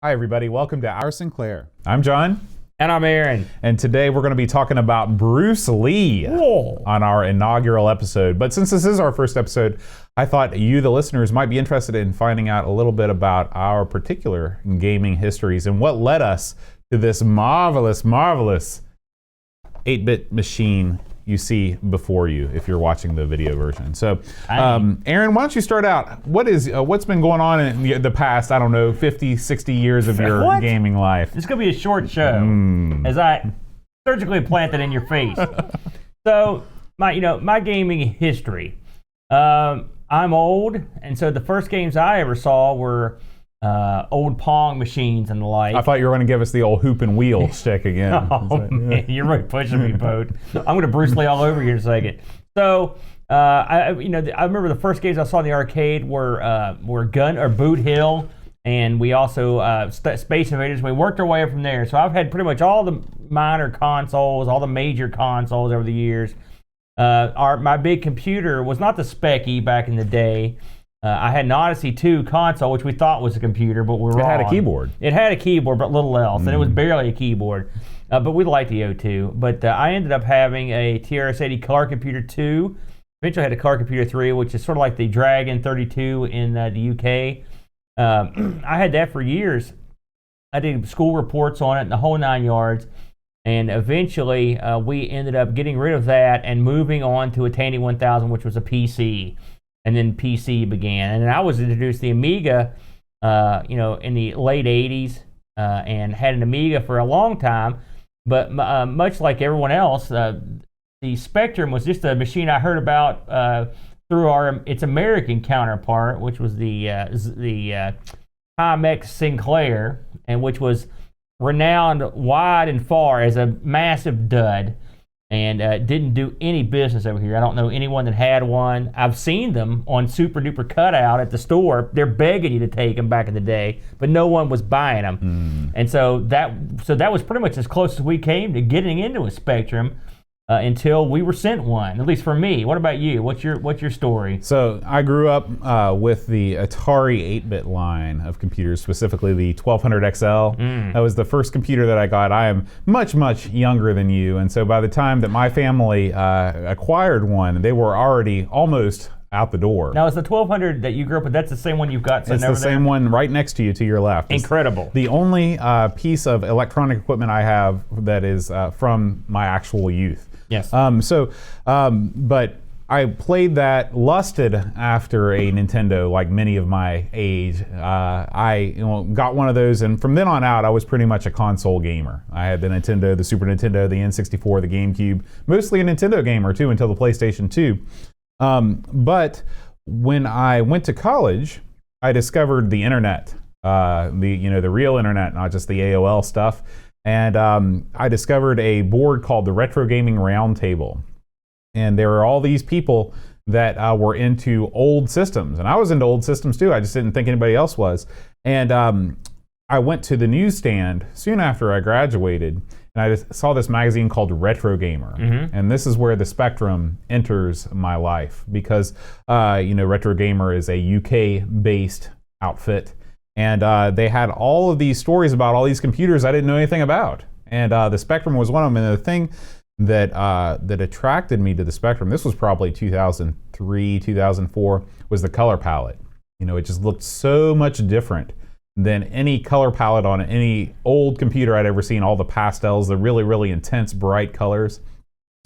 Hi, everybody. Welcome to Our Sinclair. I'm John. And I'm Aaron. And today we're going to be talking about Bruce Lee on our inaugural episode. But since this is our first episode, I thought you, the listeners, might be interested in finding out a little bit about our particular gaming histories and what led us to this marvelous 8-bit machine you see before you if you're watching the video version. So, Aaron, why don't you start out? What's been going on in the past, 50, 60 years of your gaming life? This is going to be a short show as I surgically plant it in your face. So, my gaming history. I'm old, and so the first games I ever saw were old Pong machines and the like. I thought you were going to give us the old hoop and wheel stick again. Man, you're really pushing me, Boat. I'm going to Bruce Lee all over here in a second. So, I remember the first games I saw in the arcade were Boot Hill, and we also Space Invaders. We worked our way up from there. So I've had pretty much all the minor consoles, all the major consoles over the years. My big computer was not the Specky back in the day. I had an Odyssey 2 console, which we thought was a computer, but we were wrong. It had a keyboard. It had a keyboard, but little else, and it was barely a keyboard. But we liked the O2. But I ended up having a TRS-80 Color Computer 2. Eventually I had a Color Computer 3, which is sort of like the Dragon 32 in the UK. I had that for years. I did school reports on it and the whole 9 yards. And eventually we ended up getting rid of that and moving on to a Tandy 1000, which was a PC. And then PC began. And I was introduced to the Amiga, in the late 80s and had an Amiga for a long time. But much like everyone else, the Spectrum was just a machine I heard about through its American counterpart, which was the Timex Sinclair, and which was renowned wide and far as a massive dud. And didn't do any business over here. I don't know anyone that had one. I've seen them on Super Duper Cutout at the store. They're begging you to take them back in the day, but no one was buying them. And so that was pretty much as close as we came to getting into a Spectrum until we were sent one. At least for me. What about you? What's your story? So I grew up with the Atari 8-bit line of computers, specifically the 1200 XL. That was the first computer that I got. I am much, much younger than you, and so by the time that my family acquired one, they were already almost out the door. Now, is the 1200 that you grew up with, that's the same one you've got sitting over there? It's the same one right next to you, to your left. Incredible. The only piece of electronic equipment I have that is from my actual youth. Yes. But I played that, lusted after a Nintendo, like many of my age. I got one of those, and from then on out, I was pretty much a console gamer. I had the Nintendo, the Super Nintendo, the N64, the GameCube, mostly a Nintendo gamer too, until the PlayStation 2. But when I went to college, I discovered the internet, the real internet, not just the AOL stuff. And I discovered a board called the Retro Gaming Roundtable. And there were all these people that were into old systems. And I was into old systems too. I just didn't think anybody else was. And I went to the newsstand soon after I graduated, and I just saw this magazine called Retro Gamer. And this is where the Spectrum enters my life because, Retro Gamer is a UK-based outfit. And they had all of these stories about all these computers I didn't know anything about. And the Spectrum was one of them. And the thing that attracted me to the Spectrum, this was probably 2003, 2004, was the color palette. It just looked so much different than any color palette on any old computer I'd ever seen. All the pastels, the really, really intense, bright colors.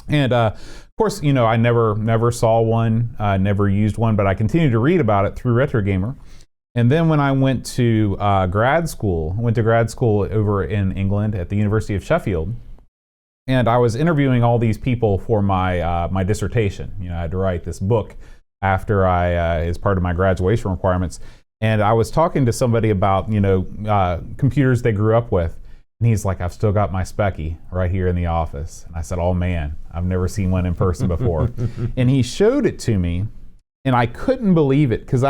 And of course, I never saw one, never used one, but I continued to read about it through Retro Gamer. And then when I went to grad school over in England at the University of Sheffield, and I was interviewing all these people for my dissertation. I had to write this book after as part of my graduation requirements. And I was talking to somebody about, computers they grew up with. And he's like, I've still got my Specky right here in the office. And I said, oh man, I've never seen one in person before. And he showed it to me, and I couldn't believe it. Because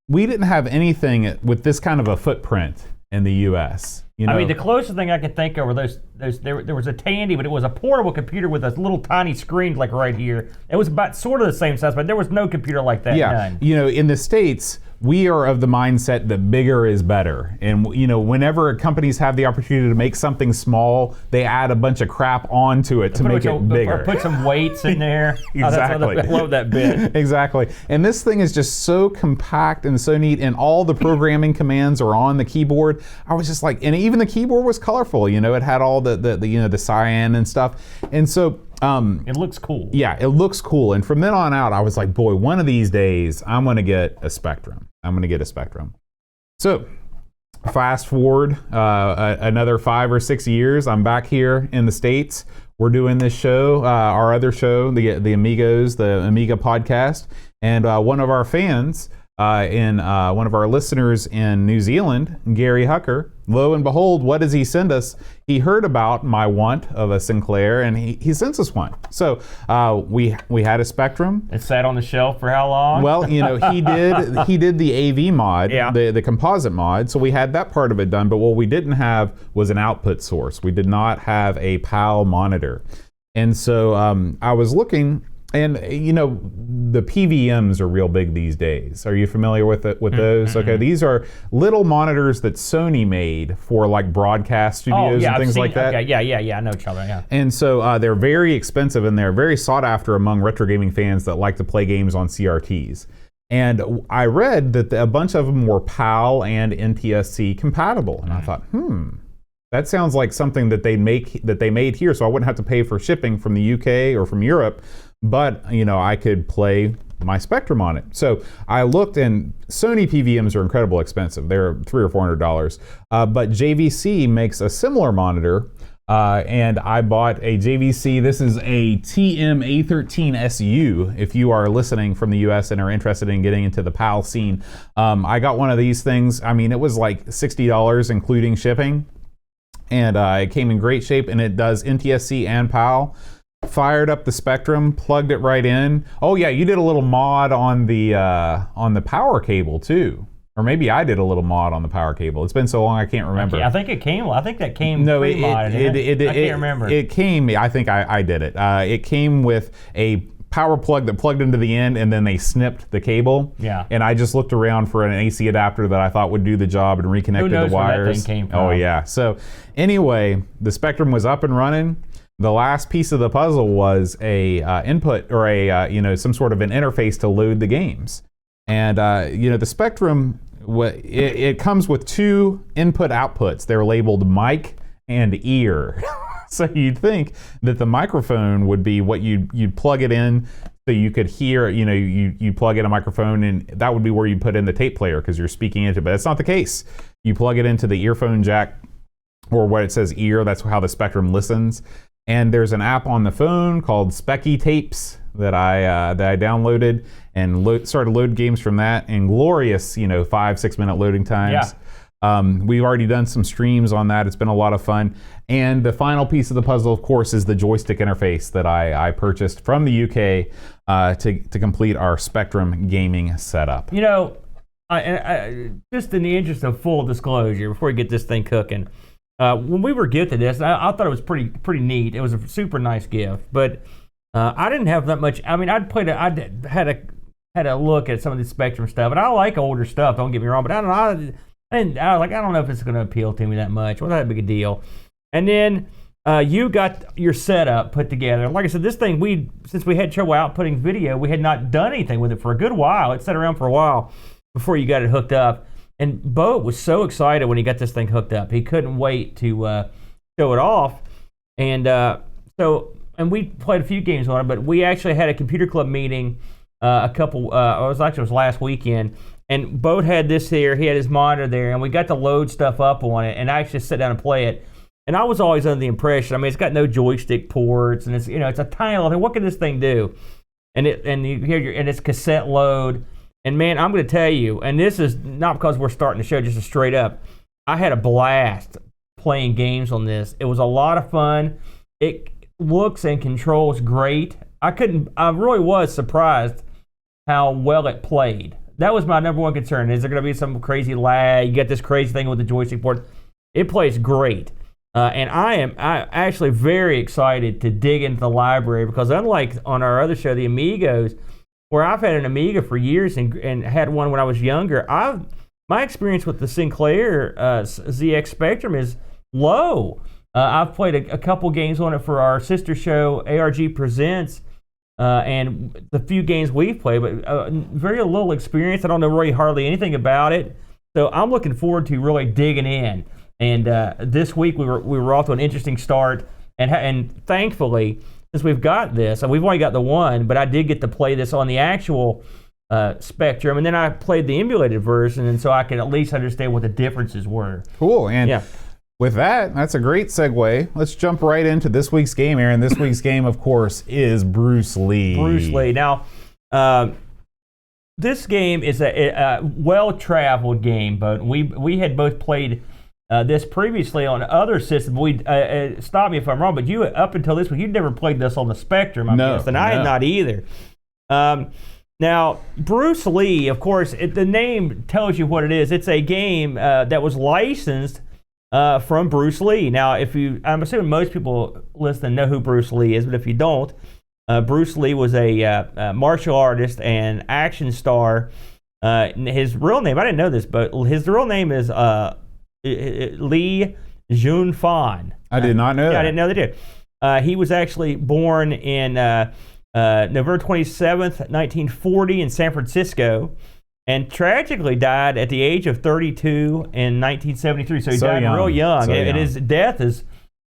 we didn't have anything with this kind of a footprint in the U.S. The closest thing I could think of were those there was a Tandy, but it was a portable computer with a little tiny screen like right here. It was about sort of the same size, but there was no computer like that. Yeah, None. in the States, we are of the mindset that bigger is better. And, whenever companies have the opportunity to make something small, they add a bunch of crap onto it to make it bigger. Or put some weights in there. Exactly. I love that bit. Exactly. And this thing is just so compact and so neat, and all the programming commands are on the keyboard. I was just like, and even the keyboard was colorful. It had all the cyan and stuff. And so it looks cool. Yeah, it looks cool. And from then on out, I was like, boy, one of these days, I'm going to get a Spectrum. So fast forward another 5 or 6 years, I'm back here in the States. We're doing this show, our other show, the Amigos, the Amiga podcast. And one of our fans, one of our listeners in New Zealand, Gary Hucker, lo and behold, what does he send us? He heard about my want of a Sinclair, and he sends us one. So we had a Spectrum. It sat on the shelf for how long? Well, he did the AV mod, yeah. the composite mod. So we had that part of it done. But what we didn't have was an output source. We did not have a PAL monitor, and so I was looking. And the PVMs are real big these days. Are you familiar with those? Mm-hmm. Okay, these are little monitors that Sony made for like broadcast studios and things like that. Okay, yeah, I know each other. Yeah. And so they're very expensive, and they're very sought after among retro gaming fans that like to play games on CRTs. And I read that a bunch of them were PAL and NTSC compatible, and I thought, that sounds like something that they made here, so I wouldn't have to pay for shipping from the UK or from Europe. But, I could play my Spectrum on it. So I looked, and Sony PVMs are incredibly expensive. They're $300 or $400. But JVC makes a similar monitor, and I bought a JVC. This is a TM-A13SU, if you are listening from the US and are interested in getting into the PAL scene. I got one of these things. I mean, it was like $60, including shipping. And it came in great shape, and it does NTSC and PAL. Fired up the Spectrum, plugged it right in. Oh yeah, you did a little mod on the power cable too, or maybe I did a little mod on the power cable. It's been so long I can't remember. I think that came. No, pre-modded. I can't remember. It came. I think I did it. It came with a power plug that plugged into the end, and then they snipped the cable. Yeah. And I just looked around for an AC adapter that I thought would do the job and reconnected the wires. Where that thing came from. Oh yeah. So anyway, the Spectrum was up and running. The last piece of the puzzle was a input or some sort of an interface to load the games. And the Spectrum, it comes with 2 input outputs. They're labeled mic and ear. So you'd think that the microphone would be what you'd plug it in so you could hear. You plug in a microphone, and that would be where you put in the tape player because you're speaking into it. But that's not the case. You plug it into the earphone jack, or what it says ear. That's how the Spectrum listens. And there's an app on the phone called Specky Tapes that I downloaded and started load games from that in glorious 5-6 minute loading times. Yeah. We've already done some streams on that. It's been a lot of fun. And the final piece of the puzzle, of course, is the joystick interface that I purchased from the UK to complete our Spectrum gaming setup. I just in the interest of full disclosure, before we get this thing cooking. When we were gifted this, I thought it was pretty neat. It was a super nice gift, but I didn't have that much. I mean, I had a look at some of the Spectrum stuff, and I like older stuff. Don't get me wrong, but I don't know if it's going to appeal to me that much. Wasn't that big a deal? And then you got your setup put together. Like I said, this thing since we had trouble outputting video, we had not done anything with it for a good while. It sat around for a while before you got it hooked up. And Bo was so excited when he got this thing hooked up. He couldn't wait to show it off. And we played a few games on it, but we actually had a computer club meeting it was last weekend. And Bo had this here, he had his monitor there, and we got to load stuff up on it, and I actually sat down and play it. And I was always under the impression, it's got no joystick ports, and it's a tiny little thing. What can this thing do? And it's cassette load. And man, I'm going to tell you, and this is not because we're starting the show, just a straight up, I had a blast playing games on this. It was a lot of fun. It looks and controls great. I really was surprised how well it played. That was my number one concern. Is there going to be some crazy lag? You get this crazy thing with the joystick port. It plays great. And I am actually very excited to dig into the library because unlike on our other show, the Amigos, where I've had an Amiga for years and had one when I was younger, my experience with the Sinclair ZX Spectrum is low. I've played a couple games on it for our sister show, ARG Presents, and the few games we've played, but very little experience. I don't know really hardly anything about it. So I'm looking forward to really digging in. And this week we were off to an interesting start, and thankfully, since we've got this, and we've only got the one, but I did get to play this on the actual Spectrum, and then I played the emulated version, and so I could at least understand what the differences were. Cool. And with that, that's a great segue. Let's jump right into this week's game, Aaron. This week's game, of course, is Bruce Lee. Bruce Lee. Now, this game is a well-traveled game, but we had both played this previously on other systems. Stop me if I'm wrong, but you, up until this week, you'd never played this on the Spectrum, I guess, and I had not either. Now, Bruce Lee, of course, the name tells you what it is. It's a game that was licensed from Bruce Lee. Now, I'm assuming most people listening know who Bruce Lee is, but if you don't, Bruce Lee was a martial artist and action star. His real name, I didn't know this, but his real name is Lee Jun Fan. I did not know that. I didn't know they did. He was actually born in November 27th, 1940 in San Francisco, and tragically died at the age of 32 in 1973. So he died real young. And his death is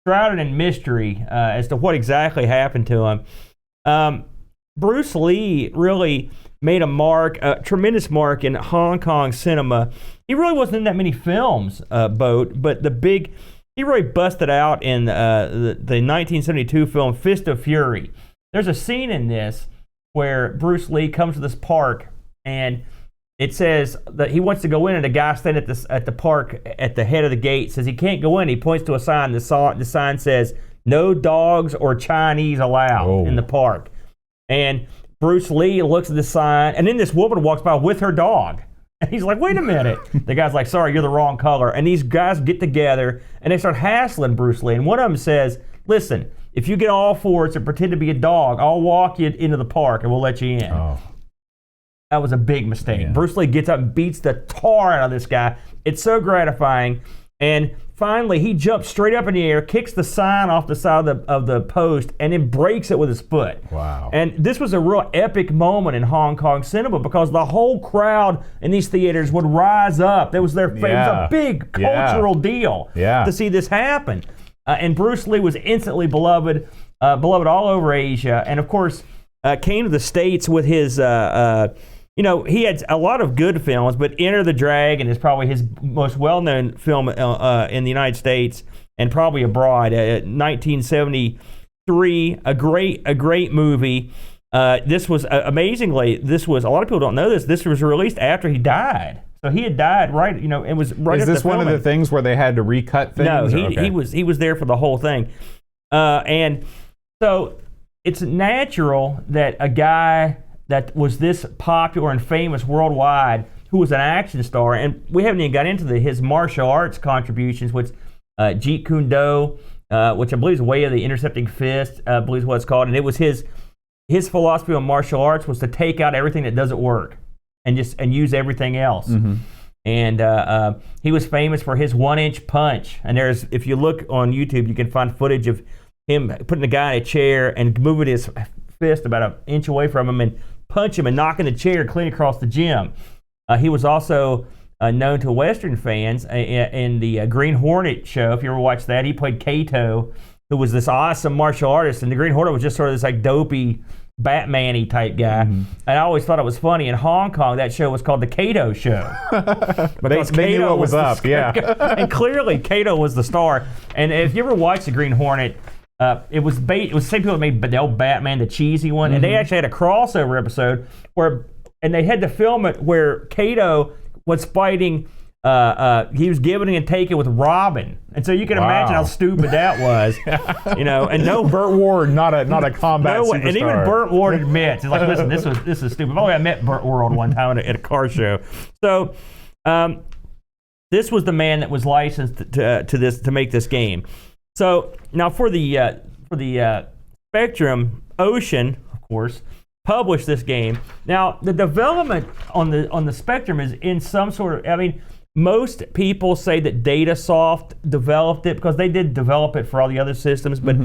shrouded in mystery as to what exactly happened to him. Bruce Lee really made a tremendous mark in Hong Kong cinema. He really wasn't in that many films, but he really busted out in the 1972 film Fist of Fury. There's a scene in this where Bruce Lee comes to this park, and it says that he wants to go in, and a guy standing at the park at the head of the gate says he can't go in. He points to a sign. The sign says, "No dogs or Chinese allowed in the park." And Bruce Lee looks at the sign, and then this woman walks by with her dog. And he's like, wait a minute. The guy's like, sorry, you're the wrong color. And these guys get together, and they start hassling Bruce Lee. And one of them says, listen, if you get all fours and pretend to be a dog, I'll walk you into the park, and we'll let you in. Oh. That was a big mistake. Yeah. Bruce Lee gets up and beats the tar out of this guy. It's so gratifying. And finally, he jumps straight up in the air, kicks the sign off the side of the post, and then breaks it with his foot. Wow. And this was a real epic moment in Hong Kong cinema because the whole crowd in these theaters would rise up. It was it was a big cultural deal to see this happen. And Bruce Lee was instantly beloved all over Asia. And, of course, came to the States with his... he had a lot of good films, but Enter the Dragon is probably his most well-known film in the United States and probably abroad. 1973, a great movie. This was amazingly. This was a lot of people don't know this. This was released after he died, so he had died right. It was right. Is this one of the things where they had to recut things? No, he was there for the whole thing, and so it's natural that a guy that was this popular and famous worldwide, who was an action star, and we haven't even got into his martial arts contributions, which Jeet Kune Do, which I believe is Way of the Intercepting Fist, I believe is what it's called, and it was his philosophy on martial arts was to take out everything that doesn't work and use everything else. Mm-hmm. And he was famous for his 1-inch punch. And if you look on YouTube, you can find footage of him putting the guy in a chair and moving his fist about an inch away from him and punch him and knocking the chair clean across the gym. He was also known to Western fans in the Green Hornet show. If you ever watched that, he played Kato, who was this awesome martial artist, and the Green Hornet was just sort of this like dopey, Batman-y type guy. Mm-hmm. And I always thought it was funny. In Hong Kong, that show was called the Kato Show. Because they knew what was up, And clearly, Kato was the star. And if you ever watched the Green Hornet, it was the same people that made the old Batman, the cheesy one, and they actually had a crossover episode and they had to film it where Kato was fighting. He was giving and taking with Robin, and so you can imagine how stupid that was, And Burt Ward, not a combat superstar. And even Burt Ward admits, he's like, "Listen, this is stupid." I met Burt Ward one time at a car show. So, this was the man that was licensed to make this game. So now for the Spectrum, Ocean, of course, published this game. Now the development on the Spectrum is in some sort of. I mean, most people say that Datasoft developed it because they did develop it for all the other systems, but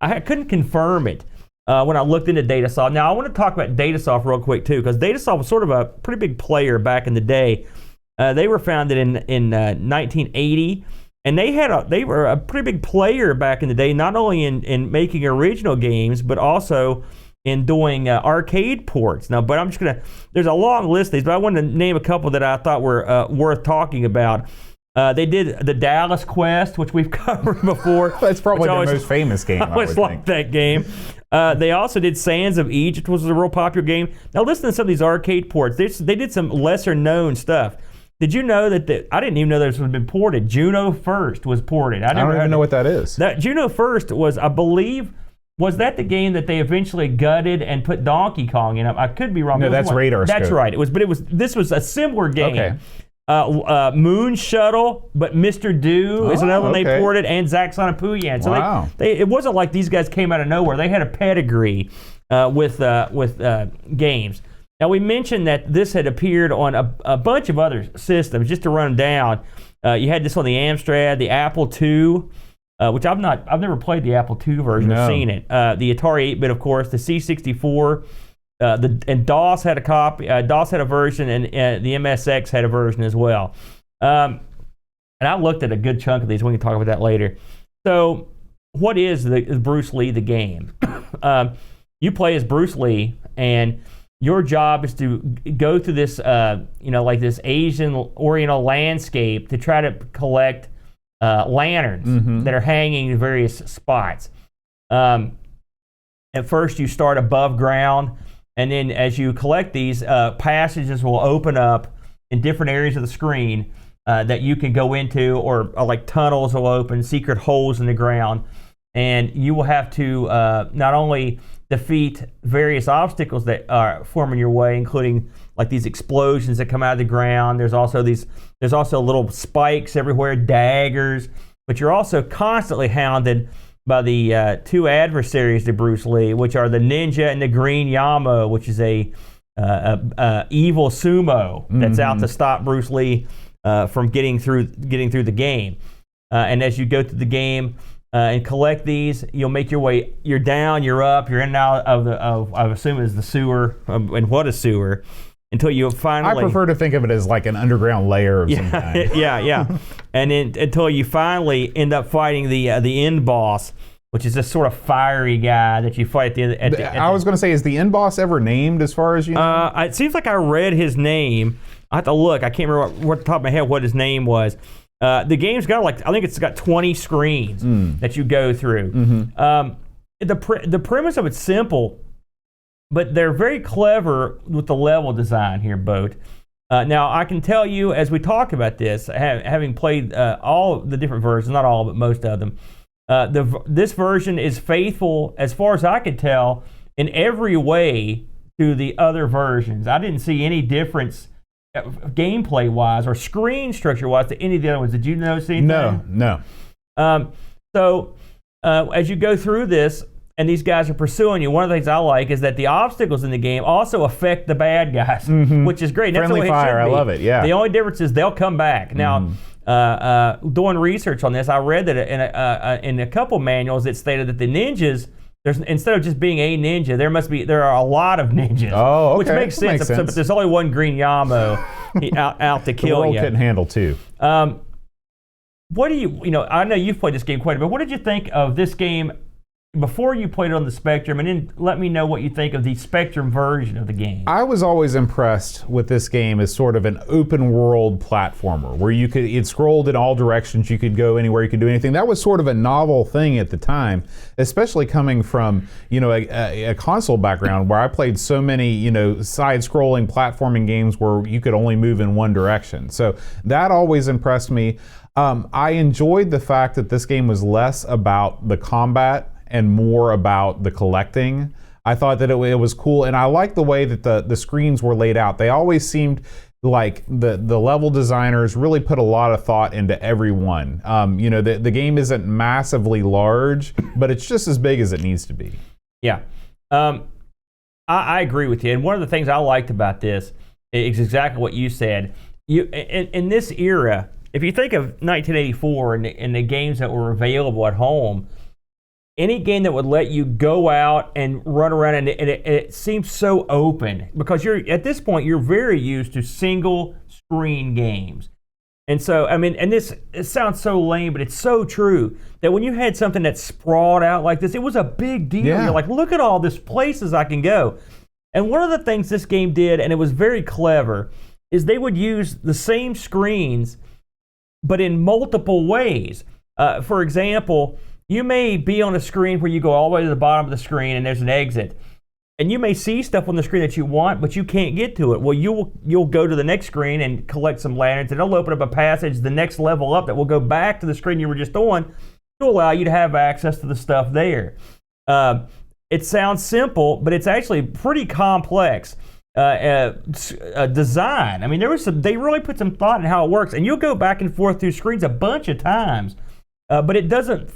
I couldn't confirm it when I looked into Datasoft. Now I want to talk about Datasoft real quick too, because Datasoft was sort of a pretty big player back in the day. They were founded in 1980. And they were a pretty big player back in the day, not only in making original games, but also in doing arcade ports. Now, but I'm just there's a long list of these, but I wanted to name a couple that I thought were worth talking about. They did the Dallas Quest, which we've covered before. That's probably their most famous game, I always liked that game. They also did Sands of Egypt, which was a real popular game. Now, listen to some of these arcade ports. They did some lesser-known stuff. Did you know that I didn't even know this had been ported. Juno First was ported. I don't even know what that is. That Juno First was, I believe, was that the game that they eventually gutted and put Donkey Kong in? I could be wrong. No, that's Radar Scope. That's right. This was a similar game. Okay. Moon Shuttle, but Mr. Do is another one they ported, and Zaxxon and Puyan. So wow. It wasn't like these guys came out of nowhere. They had a pedigree with games. Now, we mentioned that this had appeared on a bunch of other systems. Just to run them down, you had this on the Amstrad, the Apple II, which I've never played the Apple II version. I've seen it. The Atari 8-bit, of course, the C64, and DOS had a copy. DOS had a version, and the MSX had a version as well. And I looked at a good chunk of these. We can talk about that later. So, what is Bruce Lee the game? You play as Bruce Lee, and your job is to go through this, like this Asian Oriental landscape to try to collect lanterns that are hanging in various spots. At first, you start above ground, and then as you collect these, passages will open up in different areas of the screen that you can go into, or like tunnels will open, secret holes in the ground, and you will have to not only defeat various obstacles that are forming your way, including like these explosions that come out of the ground. There's also little spikes everywhere, daggers, but you're also constantly hounded by the two adversaries to Bruce Lee, which are the Ninja and the Green Yamo, which is a evil sumo that's out to stop Bruce Lee from getting through the game. And as you go through the game, and collect these, you'll make your way. You're down, you're up, you're in and out of I assume is the sewer, and what a sewer, until you finally. I prefer to think of it as like an underground layer of some kind. yeah. And then until you finally end up fighting the end boss, which is this sort of fiery guy that you fight at the I was going to say, is the end boss ever named, as far as you know? It seems like I read his name. I have to look. I can't remember what the top of my head what his name was. The game's got I think it's got 20 screens that you go through. The premise of it's simple, but they're very clever with the level design here, Boat. Now, I can tell you, as we talk about this, having played all the different versions, not all, but most of them, this version is faithful, as far as I could tell, in every way to the other versions. I didn't see any difference gameplay wise or screen structure wise to any of the other ones. Did you notice anything? No. So as you go through this and these guys are pursuing you, one of the things I like is that the obstacles in the game also affect the bad guys, which is great. That's Friendly the way fire, it should be. I love it, yeah. The only difference is they'll come back. Now, doing research on this, I read that in a couple manuals it stated that the ninjas, instead of just being a ninja, there are a lot of ninjas. Oh, okay. Which makes sense. But there's only one Green Yamo out to kill you. The world couldn't handle two. What do you I know you've played this game quite a bit. What did you think of this game before you played it on the Spectrum, and then let me know what you think of the Spectrum version of the game? I was always impressed with this game as sort of an open world platformer where it scrolled in all directions, you could go anywhere, you could do anything. That was sort of a novel thing at the time, especially coming from a console background where I played so many side-scrolling platforming games where you could only move in one direction. So that always impressed me. I enjoyed the fact that this game was less about the combat and more about the collecting. I thought that it was cool, and I liked the way that the screens were laid out. They always seemed like the level designers really put a lot of thought into every one. The game isn't massively large, but it's just as big as it needs to be. Yeah. I agree with you. And one of the things I liked about this is exactly what you said. In this era, if you think of 1984 and the games that were available at home, any game that would let you go out and run around, and it seems so open, because at this point you're very used to single screen games. And so, I mean, and it sounds so lame, but it's so true that when you had something that sprawled out like this, it was a big deal. Yeah. You're like, look at all these places I can go. And one of the things this game did, and it was very clever, is they would use the same screens, but in multiple ways. For example, you may be on a screen where you go all the way to the bottom of the screen and there's an exit. And you may see stuff on the screen that you want, but you can't get to it. Well, you'll go to the next screen and collect some lanterns, and it'll open up a passage the next level up that will go back to the screen you were just on to allow you to have access to the stuff there. It sounds simple, but it's actually pretty complex design. I mean, they really put some thought in how it works, and you'll go back and forth through screens a bunch of times, but it doesn't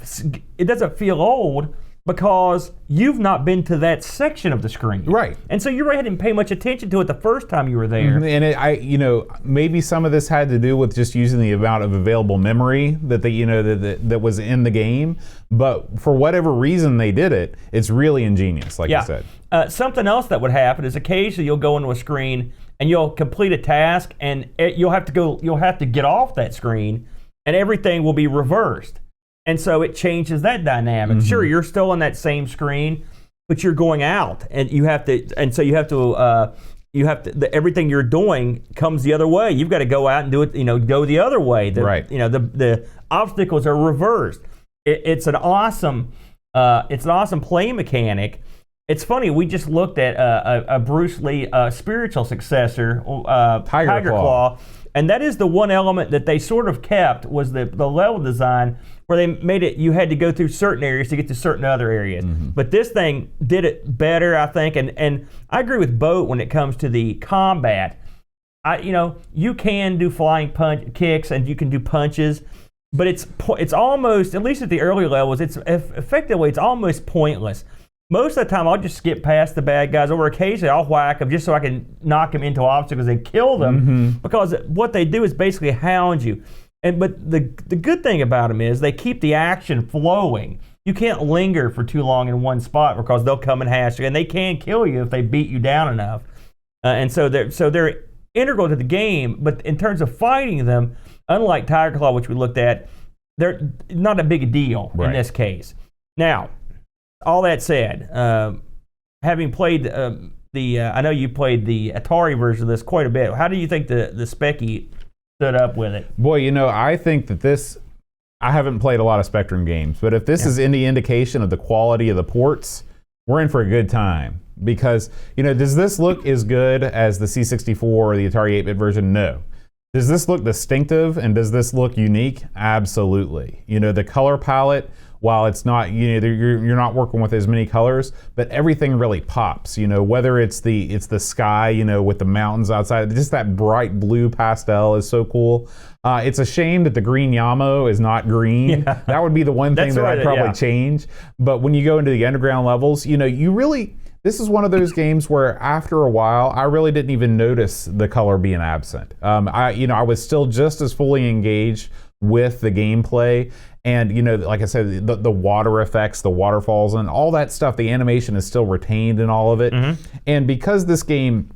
feel old, because you've not been to that section of the screen. Right. And so you really didn't pay much attention to it the first time you were there. And maybe some of this had to do with just using the amount of available memory that was in the game. But for whatever reason they did it, it's really ingenious, like you said. Something else that would happen is occasionally you'll go into a screen and you'll complete a task, and you'll have to get off that screen, and everything will be reversed. And so it changes that dynamic. Mm-hmm. Sure, you're still on that same screen, but you're going out, and everything you're doing comes the other way. You've got to go out and do it, go the other way. Right. The obstacles are reversed. It's an awesome play mechanic. It's funny, we just looked at a Bruce Lee spiritual successor, Tiger Claw. And that is the one element that they sort of kept, was the level design, where they made it, you had to go through certain areas to get to certain other areas. Mm-hmm. But this thing did it better, I think. And I agree with Boat when it comes to the combat. You can do flying kicks and you can do punches, but it's almost, at least at the early levels, it's almost pointless. Most of the time, I'll just skip past the bad guys, or occasionally I'll whack them just so I can knock them into obstacles and kill them, mm-hmm. because what they do is basically hound you. But the good thing about them is they keep the action flowing. You can't linger for too long in one spot, because they'll come and hash you, and they can kill you if they beat you down enough. And so they're integral to the game. But in terms of fighting them, unlike Tiger Claw, which we looked at, they're not a big deal in this case. Now, all that said, having played I know you played the Atari version of this quite a bit. How do you think the Specky stood up with it? Boy, I think that I haven't played a lot of Spectrum games, but if this is any indication of the quality of the ports, we're in for a good time. Because, does this look as good as the C64 or the Atari 8-bit version? No. Does this look distinctive, and does this look unique? Absolutely. The color palette, while it's not, you're not working with as many colors, but everything really pops. Whether it's the sky, with the mountains outside, just that bright blue pastel is so cool. It's a shame that the green Yamo is not green. Yeah. That would be the one thing that I'd probably change. But when you go into the underground levels, this is one of those games where after a while, I really didn't even notice the color being absent. I was still just as fully engaged with the gameplay. And, like I said, the water effects, the waterfalls, and all that stuff, the animation is still retained in all of it. Mm-hmm. And because this game,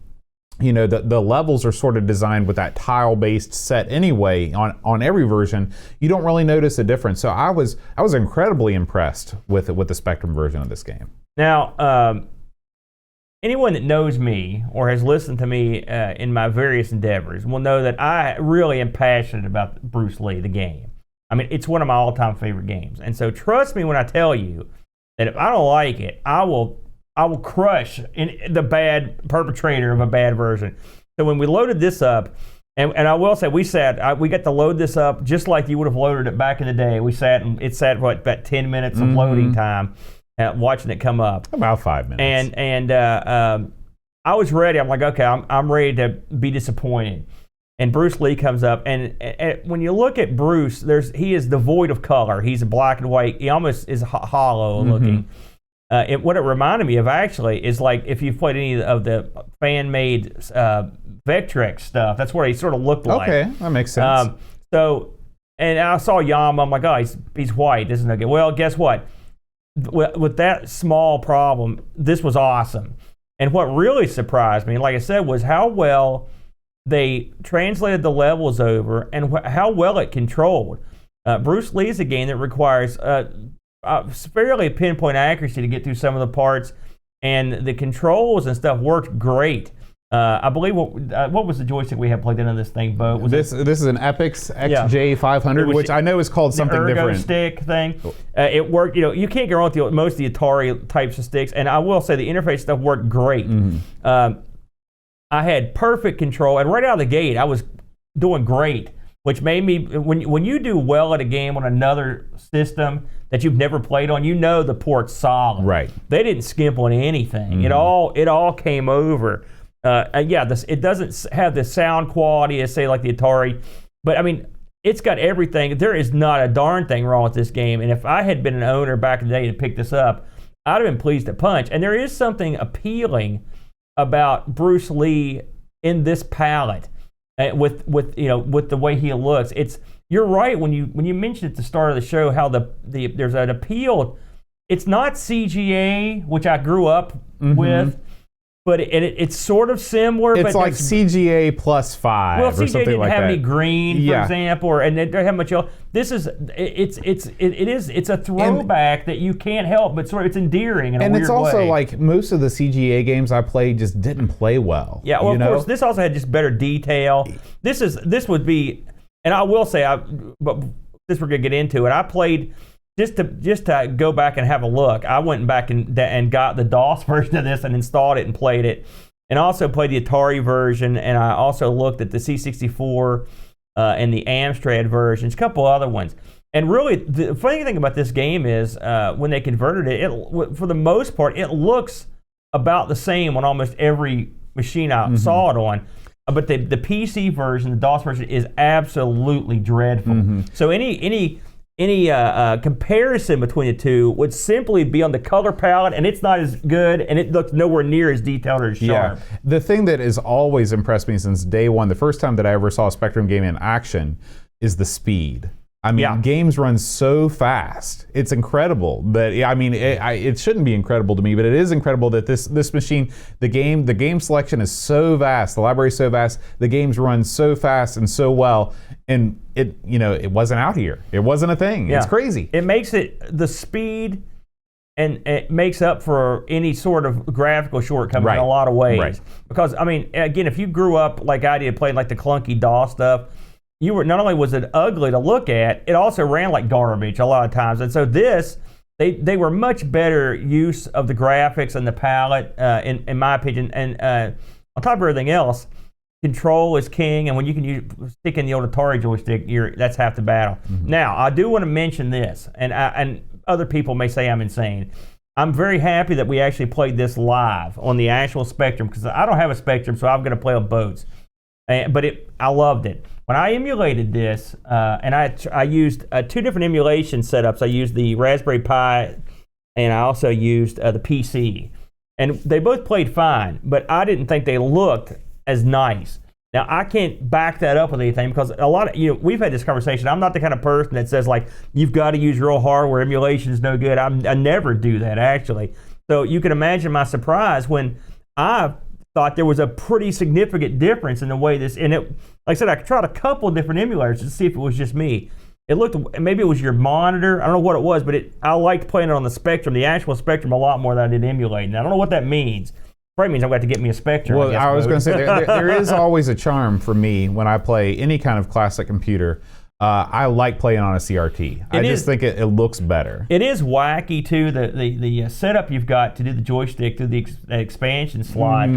the levels are sort of designed with that tile-based set anyway on every version, you don't really notice a difference. So I was incredibly impressed with the Spectrum version of this game. Now, anyone that knows me or has listened to me in my various endeavors will know that I really am passionate about Bruce Lee, the game. I mean, it's one of my all-time favorite games. And so trust me when I tell you that if I don't like it, I will crush the bad perpetrator of a bad version. So when we loaded this up, and I will say we got to load this up just like you would have loaded it back in the day. It sat about 10 minutes of loading time watching it come up. About 5 minutes. And I was ready. I'm like, okay, I'm ready to be disappointed. And Bruce Lee comes up, and when you look at Bruce, he is devoid of color. He's black and white. He almost is hollow looking. What it reminded me of actually is like if you've played any of the fan-made Vectrex stuff, that's what he sort of looked like. Okay, that makes sense. And I saw Yama, I'm like, oh, he's white. This is no good. Well, guess what? With that small problem, this was awesome. And what really surprised me, like I said, was how well they translated the levels over and how well it controlled. Bruce Lee is a game that requires fairly pinpoint accuracy to get through some of the parts, and the controls and stuff worked great. I believe what was the joystick we had plugged into this thing, Bo? This is an Epix XJ500, which I know is called something different. The ergo stick thing. It worked. You can't go wrong with most of the Atari types of sticks, and I will say the interface stuff worked great. I had perfect control, and right out of the gate, I was doing great, which made me, when you do well at a game on another system that you've never played on, you know the port's solid. Right. They didn't skimp on anything. It all came over. It doesn't have the sound quality as, say, like the Atari, but I mean, it's got everything. There is not a darn thing wrong with this game, and if I had been an owner back in the day to pick this up, I'd have been pleased to punch. And there is something appealing about Bruce Lee in this palette, with the way he looks. You're right when you mentioned at the start of the show how there's an appeal. It's not CGA, which I grew up with, but it's sort of similar. It's like CGA plus 5. Well, or CGA something didn't like have that. any green, for example, and they don't have much else. This is it's a throwback that you can't help but sort of, it's endearing in a weird way. And it's also like most of the CGA games I played just didn't play well. Yeah, well, of course, this also had just better detail. This would be, and I will say, but this we're gonna get into it. I played. Just to go back and have a look, I went back and got the DOS version of this and installed it and played it, and also played the Atari version, and I also looked at the C64 and the Amstrad versions, a couple other ones. And really, the funny thing about this game is when they converted it, for the most part, it looks about the same on almost every machine I saw it on. But the PC version, the DOS version, is absolutely dreadful. So any comparison between the two would simply be on the color palette, and it's not as good, and it looks nowhere near as detailed or as sharp. Yeah. The thing that has always impressed me since day one, the first time that I ever saw a Spectrum game in action, is the speed. I mean, games run so fast. It's incredible. It shouldn't be incredible to me, but it is incredible that this machine, the game selection is so vast, the library is so vast, the games run so fast and so well, and it wasn't out here. It wasn't a thing. Yeah. It's crazy. It makes the speed, and it makes up for any sort of graphical shortcoming in a lot of ways. Right. Because, I mean, again, if you grew up like I did, playing like the clunky DOS stuff, not only was it ugly to look at, it also ran like garbage a lot of times. And so they were much better use of the graphics and the palette, in my opinion. And on top of everything else, control is king. And when you can stick in the old Atari joystick, that's half the battle. Now, I do want to mention this, and other people may say I'm insane. I'm very happy that we actually played this live on the actual Spectrum, because I don't have a Spectrum, so I'm going to play on boats. But I loved it. When I emulated this, and I used 2 different emulation setups. I used the Raspberry Pi, and I also used the PC. And they both played fine, but I didn't think they looked as nice. Now, I can't back that up with anything, because a lot of, we've had this conversation. I'm not the kind of person that says, like, you've got to use real hardware, emulation is no good. I never do that, actually. So you can imagine my surprise when I thought there was a pretty significant difference in the way this, and it, like I said, I tried a couple different emulators to see if it was just me. It looked, maybe it was your monitor, I don't know what it was, but I liked playing it on the Spectrum, the actual Spectrum, a lot more than I did emulating. I don't know what that means. Probably means I've got to get me a Spectrum. Well, I was going to say, there is always a charm for me when I play any kind of classic computer. I like playing on a CRT. I just think it looks better. It is wacky, too, the setup you've got to do the joystick through the expansion slot.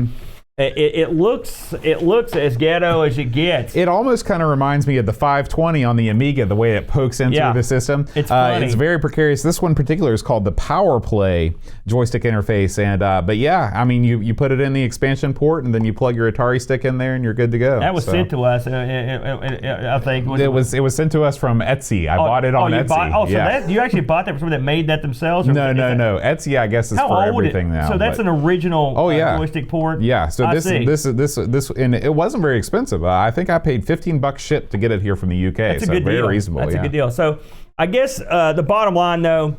It looks as ghetto as it gets. It almost kind of reminds me of the 520 on the Amiga, the way it pokes in through the system. It's funny. It's very precarious. This one in particular is called the Power Play joystick interface. And but yeah, I mean, you put it in the expansion port, and then you plug your Atari stick in there, and you're good to go. That was sent to us, I think. It was sent to us from Etsy. I bought it on Etsy. So you actually bought that from someone that made that themselves? Or no. Etsy, I guess, is for everything now. So that's an original joystick port? Yeah. So this, and it wasn't very expensive. I think I paid $15 ship to get it here from the UK. That's a good deal. Reasonable. That's a good deal. So I guess the bottom line, though,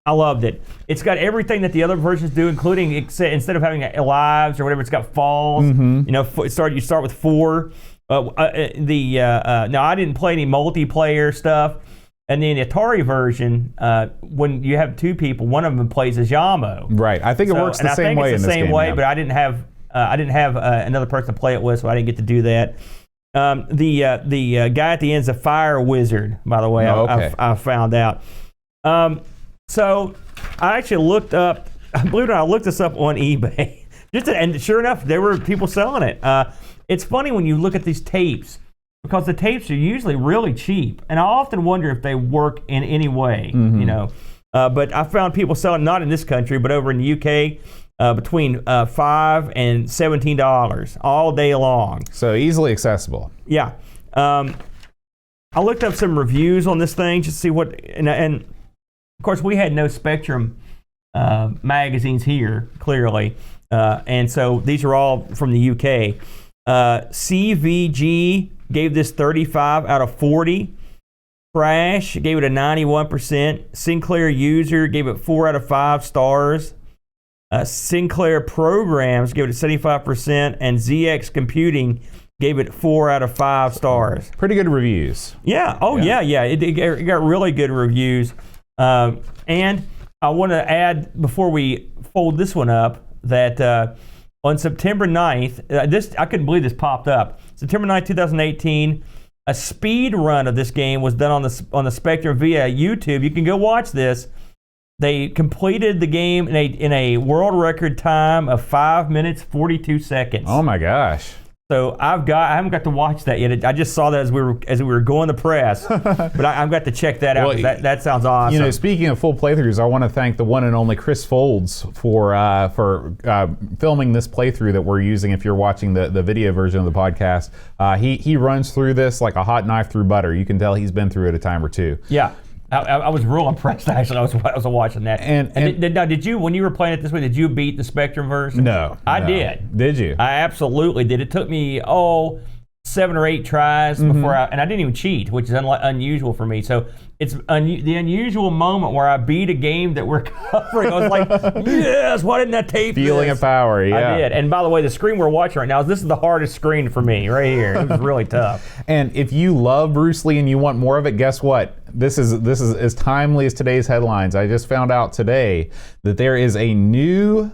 I loved it. It's got everything that the other versions do, including instead of having lives or whatever, it's got falls. Mm-hmm. You know, you start with 4. Now I didn't play any multiplayer stuff. And then the Atari version, when you have 2 people, one of them plays as Yamo. Right. I think it works the same way in this game. I think it's the same way, but I didn't have another person to play it with, so I didn't get to do that. The guy at the end is a fire wizard, by the way. I found out. So I actually looked up. Believe it or not, I looked this up on eBay. And sure enough, there were people selling it. It's funny when you look at these tapes, because the tapes are usually really cheap, and I often wonder if they work in any way. Mm-hmm. You know, but I found people selling, not in this country, but over in the UK, between $5 and $17 all day long. So easily accessible. Yeah. I looked up some reviews on this thing just to see what, and of course we had no Spectrum magazines here, clearly, and so these are all from the UK. CVG gave this 35 out of 40. Crash gave it a 91%. Sinclair User gave it 4 out of 5 stars. Sinclair Programs gave it a 75%, and ZX Computing gave it 4 out of 5 stars. Pretty good reviews. Yeah. Oh, yeah. It got really good reviews. And I want to add, before we fold this one up, that on September 9th, I couldn't believe this popped up. September 9th, 2018, a speed run of this game was done on the Spectrum via YouTube. You can go watch this. They completed the game in a world record time of 5 minutes 42 seconds. Oh my gosh! So I haven't got to watch that yet. I just saw that as we were going to press, but I've got to check that out. Well, that sounds awesome. You know, speaking of full playthroughs, I want to thank the one and only Chris Folds for filming this playthrough that we're using. If you're watching the video version of the podcast, he runs through this like a hot knife through butter. You can tell he's been through it a time or two. Yeah. I was real impressed, actually. I was watching that. And did you, when you were playing it this way, did you beat the Spectrum version? No. I did. Did you? I absolutely did. It took me, 7 or 8 tries before and I didn't even cheat, which is unusual for me. So it's the unusual moment where I beat a game that we're covering. I was like, yes, why didn't I tape Feeling of power, yeah. I did. And by the way, the screen we're watching right now, this is the hardest screen for me right here. It was really tough. And if you love Bruce Lee and you want more of it, guess what? This is as timely as today's headlines. I just found out today that there is a new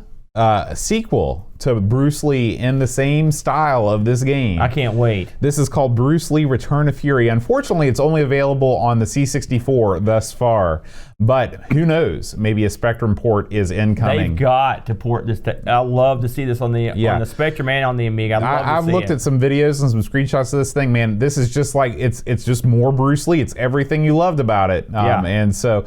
sequel to Bruce Lee in the same style of this game. I can't wait. This is called Bruce Lee Return to Fury. Unfortunately, it's only available on the C64 thus far, but who knows? Maybe a Spectrum port is incoming. They've got to port this. I love to see this on the Spectrum and on the Amiga. I've looked at some videos and some screenshots of this thing. Man, this is just like it's just more Bruce Lee. It's everything you loved about it. And so.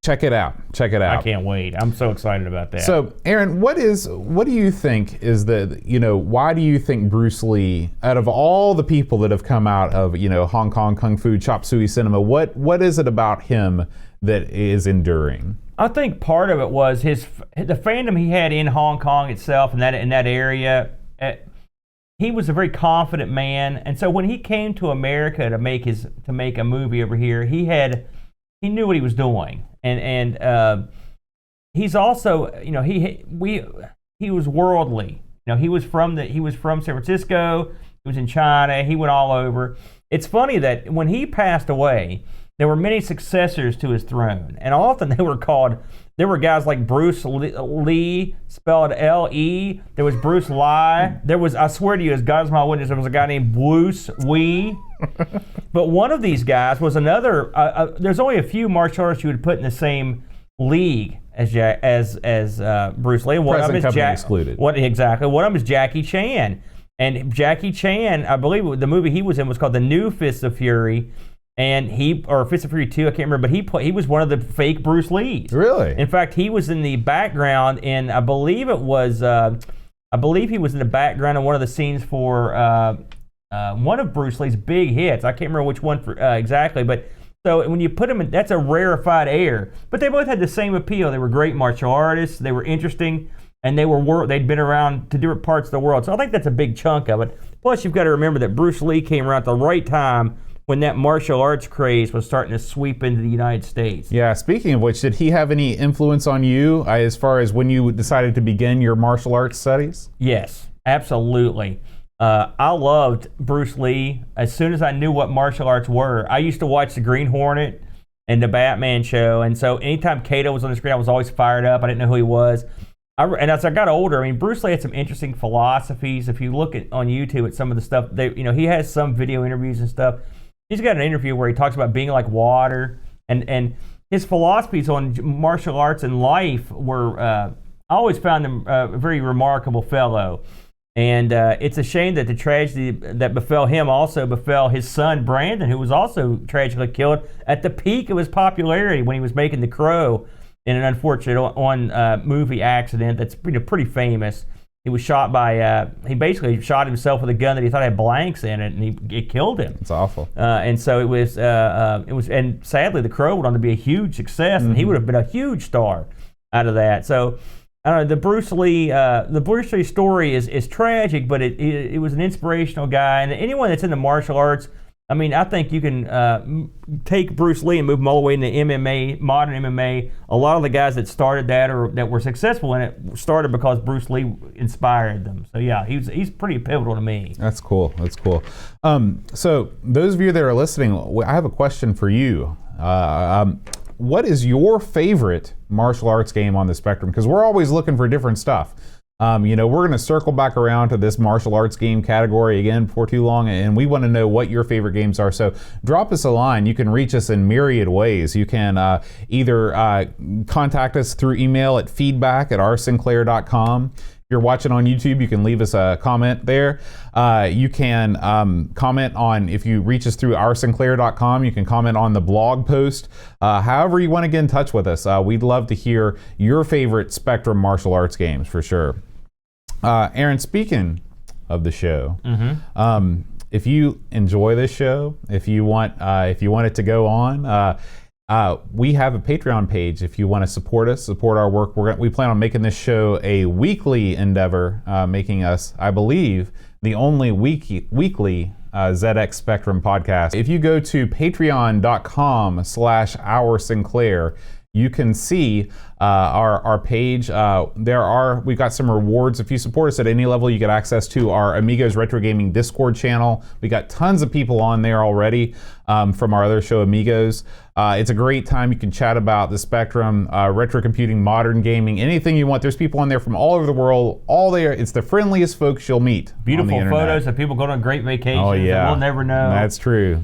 Check it out. I can't wait. I'm so excited about that. So, Aaron, what do you think is why do you think Bruce Lee, out of all the people that have come out of, Hong Kong Kung Fu, Chop Suey cinema, what is it about him that is enduring? I think part of it was the fandom he had in Hong Kong itself, in that area. He was a very confident man, and so when he came to America to make a movie over here, he knew what he was doing. And he's also, he was worldly. He was from San Francisco. He was in China. He went all over. It's funny that when he passed away, there were many successors to his throne, and often there were guys like Bruce Lee, spelled L-E. There was Bruce Lee. There was, I swear to you, as God is my witness, there was a guy named Bruce Wee. But one of these guys was another. There's only a few martial artists you would put in the same league as Bruce Lee. One of them is company excluded. One of them is Jackie Chan. And Jackie Chan, I believe the movie he was in was called The New Fist of Fury, and or Fist of Fury 2, I can't remember, but he was one of the fake Bruce Lees. Really? In fact, he was in the background in, I believe he was in the background in one of the scenes for one of Bruce Lee's big hits. I can't remember which one exactly, but so when you put them in, that's a rarefied air. But they both had the same appeal. They were great martial artists. They were interesting. And they'd been around to different parts of the world. So I think that's a big chunk of it. Plus, you've got to remember that Bruce Lee came around at the right time when that martial arts craze was starting to sweep into the United States. Yeah, speaking of which, did he have any influence on you as far as when you decided to begin your martial arts studies? Yes, absolutely. I loved Bruce Lee. As soon as I knew what martial arts were, I used to watch the Green Hornet and the Batman show. And so anytime Kato was on the screen, I was always fired up. I didn't know who he was. And as I got older, I mean, Bruce Lee had some interesting philosophies. If you look on YouTube at some of the stuff, he has some video interviews and stuff. He's got an interview where he talks about being like water, and his philosophies on martial arts and life were, I always found him a very remarkable fellow. And it's a shame that the tragedy that befell him also befell his son, Brandon, who was also tragically killed at the peak of his popularity when he was making The Crow, in an unfortunate movie accident that's pretty famous. He was shot by, he basically shot himself with a gun that he thought had blanks in it, and it killed him. It's awful. And so it was, and sadly, The Crow went on to be a huge success, and he would have been a huge star out of that. So, I don't know, the Bruce Lee story is tragic, but it was an inspirational guy, and anyone that's into martial arts, I mean, I think you can take Bruce Lee and move him all the way into MMA, modern MMA. A lot of the guys that started that or that were successful in it started because Bruce Lee inspired them. So yeah, he's pretty pivotal to me. That's cool. So those of you that are listening, I have a question for you. What is your favorite martial arts game on the spectrum? Because we're always looking for different stuff. We're going to circle back around to this martial arts game category again before too long, and we want to know what your favorite games are. So drop us a line. You can reach us in myriad ways. You can either contact us through email at feedback@oursinclair.com. If you're watching on YouTube, you can leave us a comment there. You can comment on, if you reach us through oursinclair.com, you can comment on the blog post. However you want to get in touch with us. We'd love to hear your favorite Spectrum martial arts games for sure. Aaron, speaking of the show, if you enjoy this show, if you want it to go on, we have a Patreon page. If you want to support us, support our work, we plan on making this show a weekly endeavor, making us, I believe, the only weekly ZX Spectrum podcast. If you go to patreon.com/Our Sinclair, you can see our page. We've got some rewards. If you support us at any level, you get access to our Amigos Retro Gaming Discord channel. We got tons of people on there already from our other show, Amigos. It's a great time. You can chat about the Spectrum, retro computing, modern gaming, anything you want. There's people on there from all over the world. All there. It's the friendliest folks you'll meet. Beautiful photos of people going on great vacations. Oh yeah, we'll never know. That's true.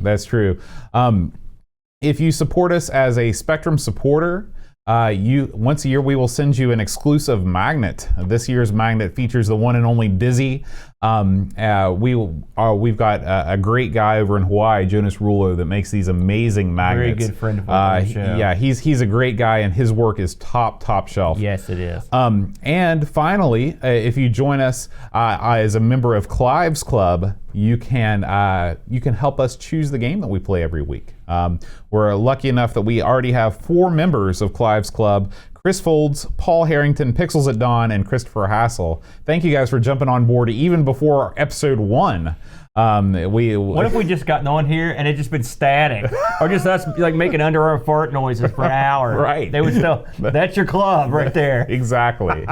If you support us as a Spectrum supporter, once a year we will send you an exclusive magnet. This year's magnet features the one and only Dizzy. We've got a great guy over in Hawaii, Jonas Rulo, that makes these amazing magnets. Very good friend of our show. Yeah, he's a great guy, and his work is top shelf. Yes, it is. And finally, if you join us as a member of Clive's Club, you can help us choose the game that we play every week. We're lucky enough that we already have 4 members of Clive's Club: Chris Folds, Paul Harrington, Pixels at Dawn, and Christopher Hassel. Thank you guys for jumping on board even before episode 1. What if we just gotten on here and it just been static, or just us like making underarm fart noises for an hour? Right. They would still. That's your club right there. Exactly.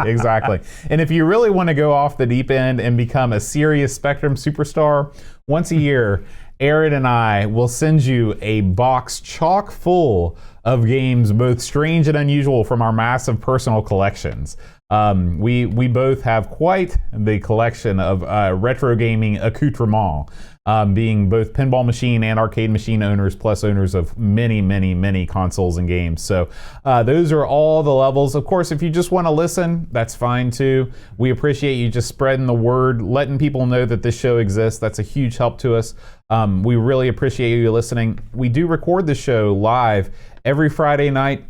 And if you really want to go off the deep end and become a serious Spectrum superstar, once a year, Aaron and I will send you a box chock full of games, both strange and unusual, from our massive personal collections. We both have quite the collection of retro gaming accoutrement, being both pinball machine and arcade machine owners, plus owners of many consoles and games. So those are all the levels. Of course, if you just want to listen, that's fine too. We appreciate you just spreading the word, letting people know that this show exists. That's a huge help to us. We really appreciate you listening. We do record the show live every Friday night.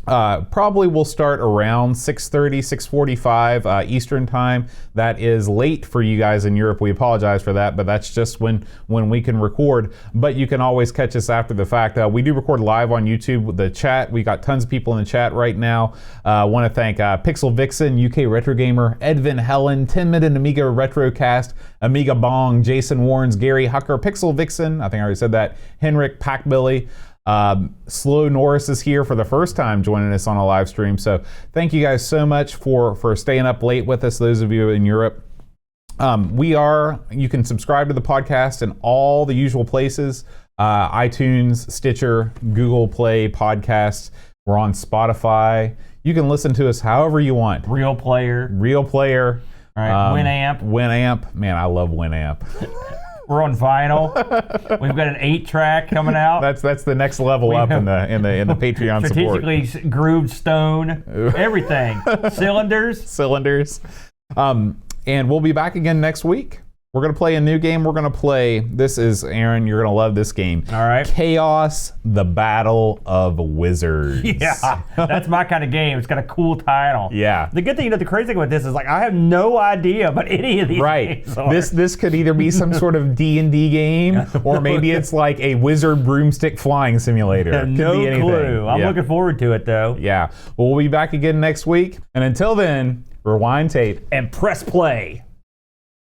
Probably will start around 6:30, 6:45 Eastern time. That is late for you guys in Europe. We apologize for that, but that's just when we can record. But you can always catch us after the fact. We do record live on YouTube with the chat. We got tons of people in the chat right now. I want to thank Pixel Vixen, UK Retro Gamer, Edvin Helen, 10-Minute Amiga Retrocast, Amiga Bong, Jason Warrens, Gary Hucker, Pixel Vixen, I think I already said that, Henrik Packbilly. Slow Norris is here for the first time joining us on a live stream. So thank you guys so much for staying up late with us, those of you in Europe. You can subscribe to the podcast in all the usual places, iTunes, Stitcher, Google Play Podcasts. We're on Spotify. You can listen to us however you want. Real Player. All right, Winamp. Man, I love Winamp. We're on vinyl. We've got an 8-track coming out. That's the next level up in the Patreon support. Strategically grooved stone, everything. Cylinders. And we'll be back again next week. We're going to play a new game. We're going to play, this is, Aaron, you're going to love this game. All right. Chaos, the Battle of Wizards. Yeah, that's my kind of game. It's got a cool title. Yeah. The good thing, the crazy thing about this is, I have no idea about any of these games. This could either be some sort of D&D game, or maybe it's like a wizard broomstick flying simulator. No clue. I'm looking forward to it, though. Yeah. Well, we'll be back again next week. And until then, rewind tape and press play.